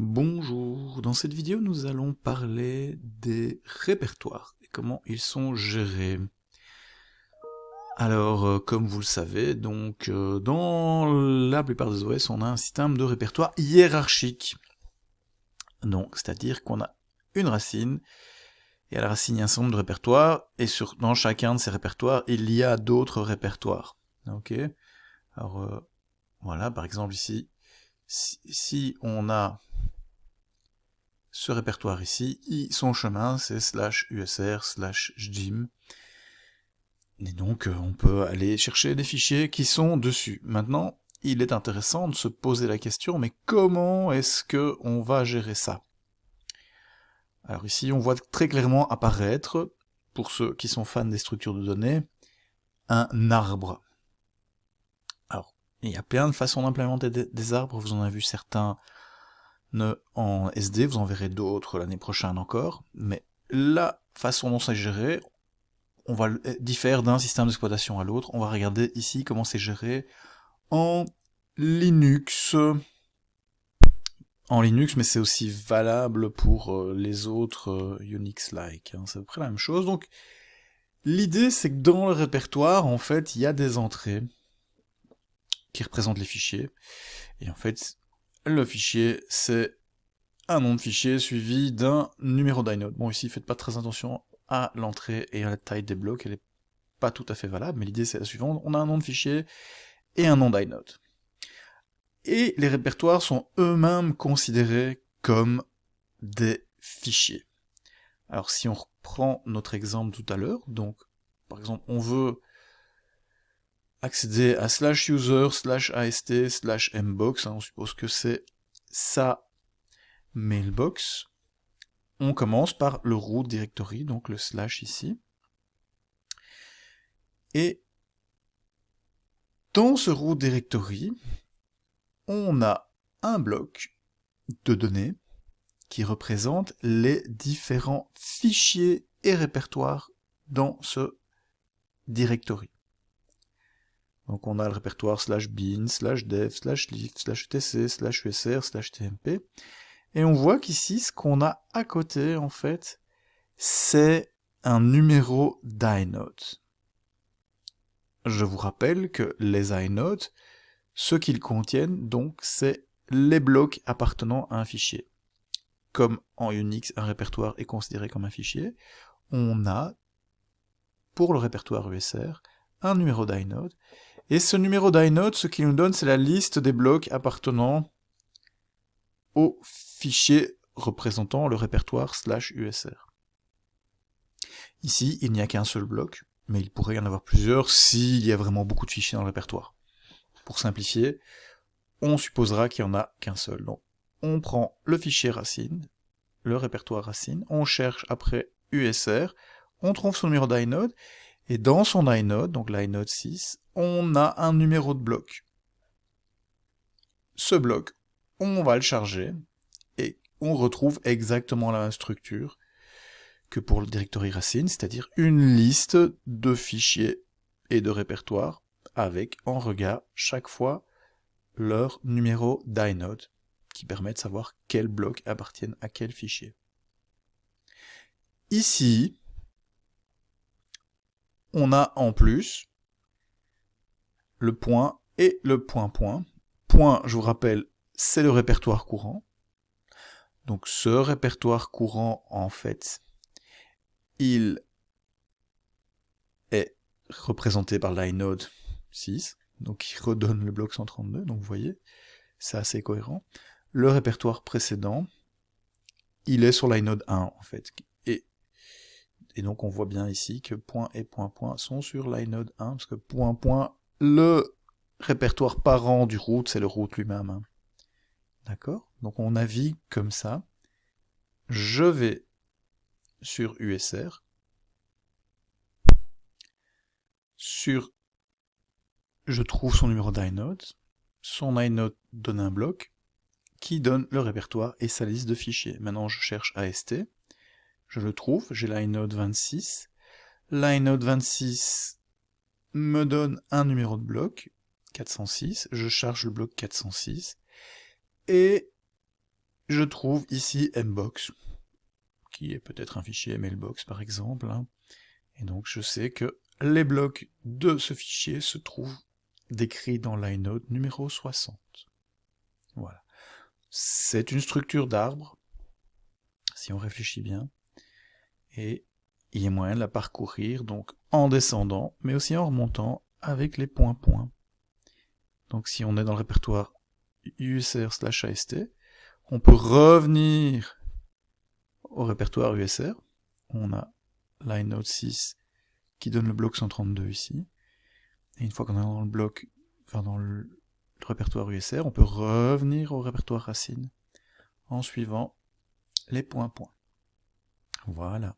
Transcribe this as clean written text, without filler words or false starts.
Bonjour, dans cette vidéo nous allons parler des répertoires et comment ils sont gérés. Alors, comme vous le savez, dans la plupart des OS, on a un système de répertoire hiérarchique. Donc, c'est-à-dire qu'on a une racine, et à la racine il y a un certain nombre de répertoires, et dans chacun de ces répertoires, il y a d'autres répertoires. Ok. Alors, voilà, par exemple ici, si on a ce répertoire ici, son chemin c'est /usr/jim. Et donc on peut aller chercher des fichiers qui sont dessus. Maintenant, il est intéressant de se poser la question, mais comment est-ce que on va gérer ça? Alors ici, on voit très clairement apparaître, pour ceux qui sont fans des structures de données, un arbre. Alors, il y a plein de façons d'implémenter des arbres, vous en avez vu certains en SD, vous en verrez d'autres l'année prochaine encore, mais la façon dont c'est géré, on va diffère d'un système d'exploitation à l'autre. On va regarder ici comment c'est géré en Linux. En Linux, mais c'est aussi valable pour les autres Unix-like. Hein. C'est à peu près la même chose. Donc, l'idée, c'est que dans le répertoire, en fait, il y a des entrées qui représentent les fichiers. Et en fait, le fichier, c'est un nom de fichier suivi d'un numéro d'inode. Bon, ici, faites pas très attention à l'entrée et à la taille des blocs, elle est pas tout à fait valable, mais l'idée c'est la suivante, on a un nom de fichier et un nom d'inode. Et les répertoires sont eux-mêmes considérés comme des fichiers. Alors si on reprend notre exemple tout à l'heure, donc par exemple on veut accéder à /user/ast/mbox, on suppose que c'est sa mailbox, on commence par le root directory, donc le slash ici, et dans ce root directory, on a un bloc de données qui représente les différents fichiers et répertoires dans ce directory. Donc on a le répertoire /bin, /dev, /lib, /tc, /usr, /tmp, et on voit qu'ici, ce qu'on a à côté, en fait, c'est un numéro d'inode. Je vous rappelle que les inodes, ce qu'ils contiennent, donc, c'est les blocs appartenant à un fichier. Comme en Unix, un répertoire est considéré comme un fichier, on a, pour le répertoire USR, un numéro d'inode, et ce numéro d'inode, ce qu'il nous donne, c'est la liste des blocs appartenant au fichier représentant le répertoire /usr. Ici, il n'y a qu'un seul bloc, mais il pourrait y en avoir plusieurs s'il y a vraiment beaucoup de fichiers dans le répertoire. Pour simplifier, on supposera qu'il n'y en a qu'un seul. Donc, on prend le fichier racine, le répertoire racine, on cherche après USR, on trouve son numéro d'inode, et dans son inode, donc l'inode 6, on a un numéro de bloc. Ce bloc, on va le charger, et on retrouve exactement la même structure que pour le directory racine, c'est-à-dire une liste de fichiers et de répertoires, avec en regard chaque fois leur numéro d'inode, qui permet de savoir quels blocs appartiennent à quel fichier. Ici, on a en plus le point et le point-point. Point, je vous rappelle, c'est le répertoire courant. Donc ce répertoire courant, en fait, il est représenté par l'inode 6, donc il redonne le bloc 132, donc vous voyez, c'est assez cohérent. Le répertoire précédent, il est sur l'inode 1, en fait. Et donc on voit bien ici que point et point-point sont sur l'inode 1, parce que point-point, le répertoire parent du root, c'est le root lui-même. Hein. D'accord? Donc on navigue comme ça. Je vais sur USR. Je trouve son numéro d'inode. Son inode donne un bloc qui donne le répertoire et sa liste de fichiers. Maintenant je cherche AST. Je le trouve, j'ai l'inode 26. L'inode 26 me donne un numéro de bloc, 406. Je charge le bloc 406. Et je trouve ici mbox, qui est peut-être un fichier mailbox par exemple, hein. Et donc je sais que les blocs de ce fichier se trouvent décrits dans l'inode numéro 60. Voilà. C'est une structure d'arbre, si on réfléchit bien, et il y a moyen de la parcourir donc en descendant, mais aussi en remontant avec les points-points. Donc si on est dans le répertoire usr/ast, on peut revenir au répertoire usr. On a l'inode 6 qui donne le bloc 132 ici. Et une fois qu'on est dans le bloc, enfin dans le répertoire usr, on peut revenir au répertoire racine en suivant les points-points. Voilà.